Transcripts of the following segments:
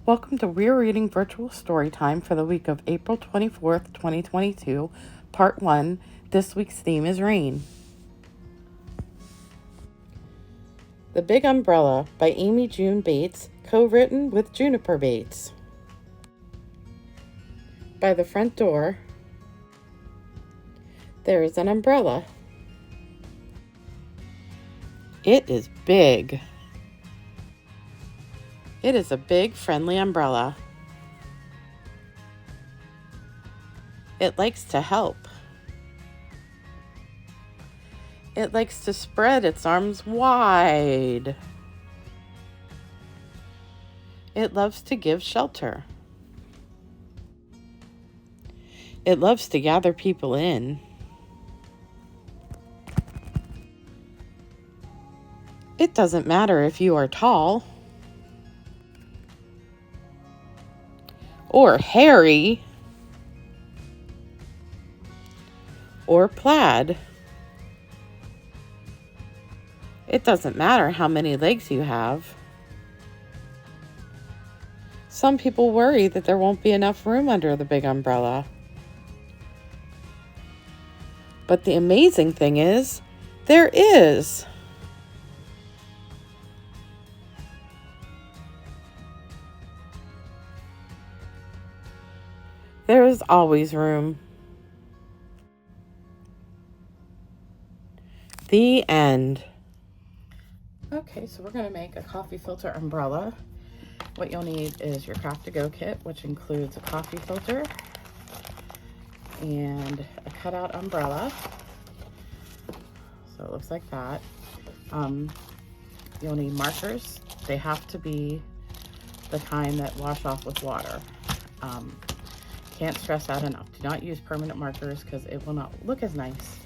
Welcome to Weir Reading Virtual Storytime for the week of April 24th, 2022, Part 1. This week's theme is rain. The Big Umbrella by Amy June Bates, co-written with Juniper Bates. By the front door, there is an umbrella. It is big. It is a big, friendly umbrella. It likes to help. It likes to spread its arms wide. It loves to give shelter. It loves to gather people in. It doesn't matter if you are tall or hairy or plaid. It doesn't matter how many legs you have. Some people worry that there won't be enough room under the big umbrella. But the amazing thing is, there is. There is always room. The end. Okay, so we're going to make a coffee filter umbrella. What you'll need is your Craft to Go kit, which includes a coffee filter and a cutout umbrella. So it looks like that. You'll need markers. They have to be the kind that wash off with water. Can't stress that enough. Do not use permanent markers because it will not look as nice.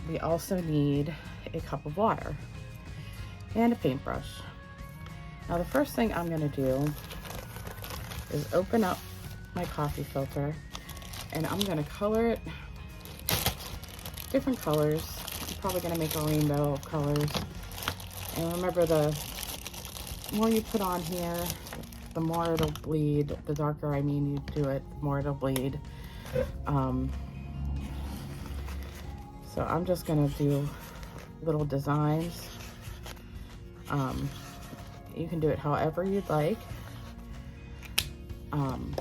We also need a cup of water and a paintbrush. Now the first thing I'm going to do is open up my coffee filter and I'm going to color it different colors. I'm probably going to make a rainbow of colors. And remember, the more you put on here, the more it'll bleed. The darker, you do it, the more it'll bleed. So I'm just gonna do little designs. You can do it however you'd like. And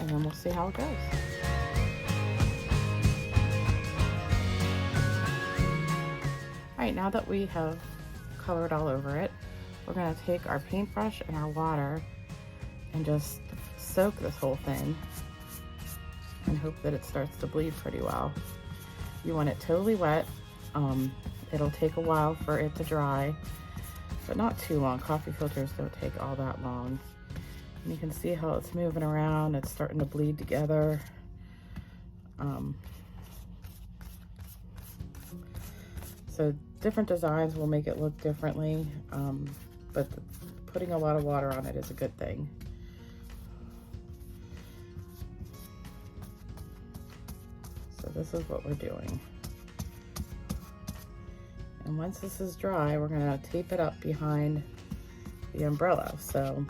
then we'll see how it goes. All right, now that we have colored all over it, we're going to take our paintbrush and our water and just soak this whole thing and hope that it starts to bleed pretty well. You want it totally wet. It'll take a while for it to dry, but not too long. Coffee filters don't take all that long. And you can see how it's moving around. It's starting to bleed together. So different designs will make it look differently, but putting a lot of water on it is a good thing. So this is what we're doing. And once this is dry, we're gonna tape it up behind the umbrella. So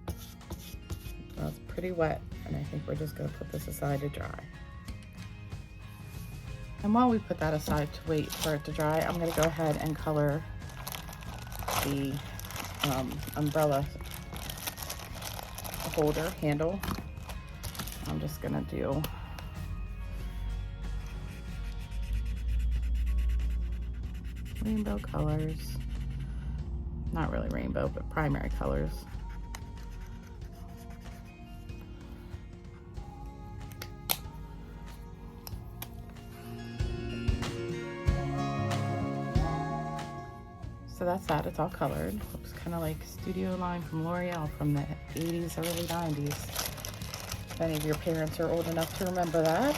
it's pretty wet, and I think we're just gonna put this aside to dry. And while we put that aside to wait for it to dry, I'm gonna go ahead and color the umbrella holder handle. I'm just gonna do rainbow colors. Not really rainbow, but primary colors. So that's that, it's all colored. Looks kind of like Studio Line from L'Oreal from the 80s, early 90s. If any of your parents are old enough to remember that.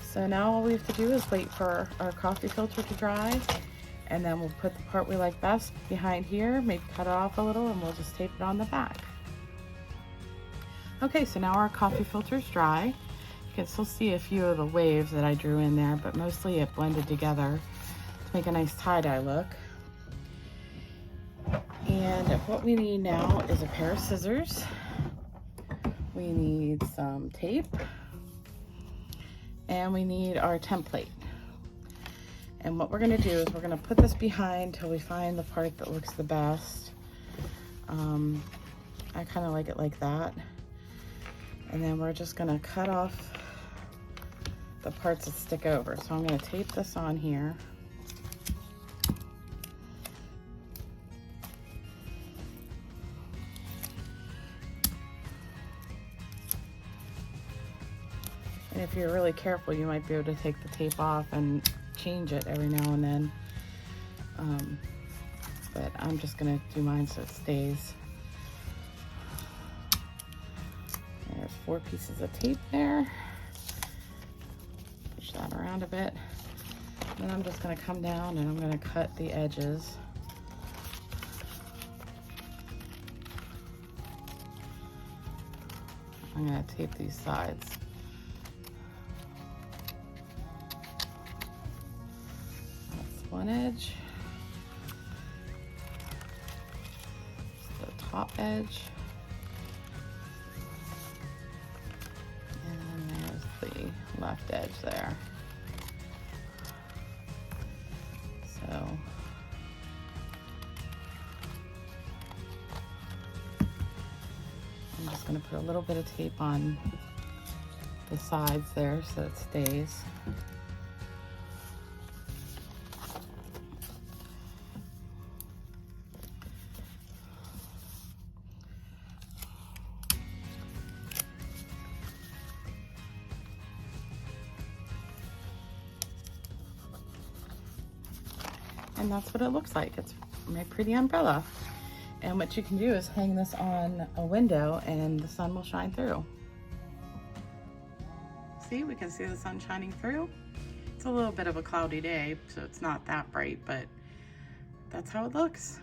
So now all we have to do is wait for our coffee filter to dry, and then we'll put the part we like best behind here, maybe cut it off a little, and we'll just tape it on the back. Okay, so now our coffee filter's dry. You can still see a few of the waves that I drew in there, but mostly it blended together to make a nice tie-dye look. And what we need now is a pair of scissors. We need some tape. And we need our template. And what we're gonna do is we're gonna put this behind till we find the part that looks the best. I kind of like it like that. And then we're just gonna cut off the parts that stick over. So I'm gonna tape this on here. And if you're really careful, you might be able to take the tape off and change it every now and then. But I'm just gonna do mine so it stays. There's 4 pieces of tape there. Push that around a bit. Then I'm just gonna come down and I'm gonna cut the edges. I'm gonna tape these sides. That's one edge. The top edge. And there's the left edge there. So I'm just going to put a little bit of tape on the sides there so it stays. And that's what it looks like. It's my pretty umbrella. And what you can do is hang this on a window and the sun will shine through. See, we can see the sun shining through. It's a little bit of a cloudy day, so it's not that bright, but that's how it looks.